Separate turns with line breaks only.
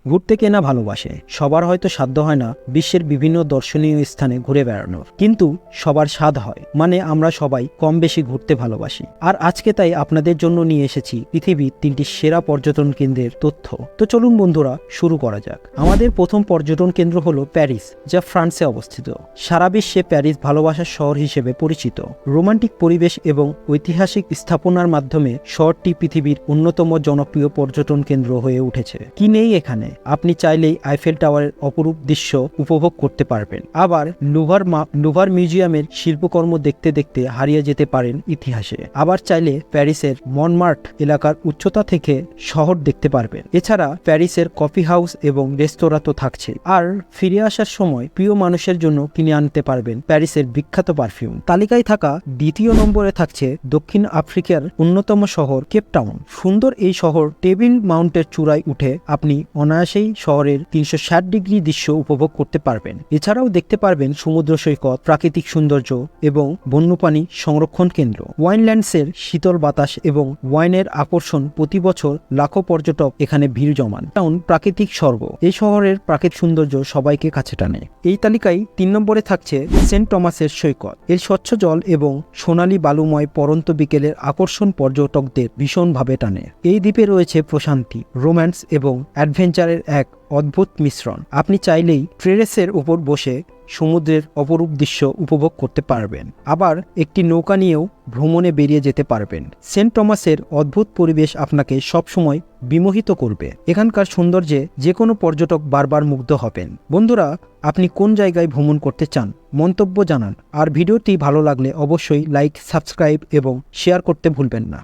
ঘুরতে কেনা ভালোবাসে। সবার হয়তো সাধ্য হয় না বিশ্বের বিভিন্ন দর্শনীয় স্থানে ঘুরে বেড়ানোর, কিন্তু সবার স্বাদ হয়, মানে আমরা সবাই কম বেশি ঘুরতে ভালোবাসি। আর আজকে তাই আপনাদের জন্য নিয়ে এসেছি পৃথিবীর 3টি সেরা পর্যটন কেন্দ্রের তথ্য। তো চলুন বন্ধুরা, শুরু করা যাক। আমাদের প্রথম পর্যটন কেন্দ্র হলো প্যারিস, যা ফ্রান্সে অবস্থিত। সারা বিশ্বে প্যারিস ভালোবাসার শহর হিসেবে পরিচিত। রোমান্টিক পরিবেশ এবং ঐতিহাসিক স্থাপনার মাধ্যমে শহরটি পৃথিবীর অন্যতম জনপ্রিয় পর্যটন কেন্দ্র হয়ে উঠেছে। কি নেই এখানে? আপনি চাইলেই আইফেল টাওয়ারের অপরূপ দৃশ্য উপভোগ করতে পারবেন, আবার লুভার মিউজিয়ামের শিল্পকর্ম দেখতে দেখতে হারিয়ে যেতে পারেন ইতিহাসে। আবার চাইলে প্যারিসের মনমার্ট এলাকার উচ্চতা থেকে শহর দেখতে পারবেন। এছাড়া প্যারিসের কফি হাউস এবং রেস্তোরাঁ তো থাকছে। আর ফিরে আসার সময় প্রিয় মানুষের জন্য কিনে আনতে পারবেন প্যারিসের বিখ্যাত পারফিউম। তালিকায় থাকা দ্বিতীয় নম্বরে থাকছে দক্ষিণ আফ্রিকার অন্যতম শহর কেপ টাউন। সুন্দর এই শহর টেবিল মাউন্টের চূড়ায় উঠে আপনি অনায়াসেই শহরের 360 ডিগ্রি দৃশ্য উপভোগ করতে পারবেন। এছাড়াও দেখতে পারবেন সমুদ্র সৈকত, প্রাকৃতিক সৌন্দর্য এবং বন্যপ্রাণী সংরক্ষণ কেন্দ্র। ওয়াইনল্যান্ডসের শীতল বাতাস এবং ওয়াইনের আকর্ষণ প্রতি বছর লাখো পর্যটক এখানে ভিড় জমান। টাউন প্রাকৃতিক স্বর্গ। এই শহরের প্রাকৃতিক সৌন্দর্য সবাইকে কাছে টানে। এই তালিকায় 3 নম্বরে থাকছে সেন্ট টমাসের সৈকত। এর স্বচ্ছ জল এবং সোনালী বালুময় পরন্ত বিকেলের আকর্ষণ পর্যটকদের ভীষণভাবে টানে। এই দ্বীপে রয়েছে প্রশান্তি, রোম্যান্স এবং অ্যাডভেঞ্চারের এক অদ্ভুত মিশ্রণ। আপনি চাইলেই টেরেসের উপর বসে সমুদ্রের অপরূপ দৃশ্য উপভোগ করতে পারবেন, আবার একটি নৌকা নিয়েও ভ্রমণে বেরিয়ে যেতে পারবেন। সেন্ট টমাসের অদ্ভুত পরিবেশ আপনাকে সবসময় বিমোহিত করবে। এখানকার সৌন্দর্যে যে কোনো পর্যটক বারবার মুগ্ধ হবেন। বন্ধুরা, আপনি কোন জায়গায় ভ্রমণ করতে চান মন্তব্য জানান। আর ভিডিওটি ভালো লাগলে অবশ্যই লাইক, সাবস্ক্রাইব এবং শেয়ার করতে ভুলবেন না।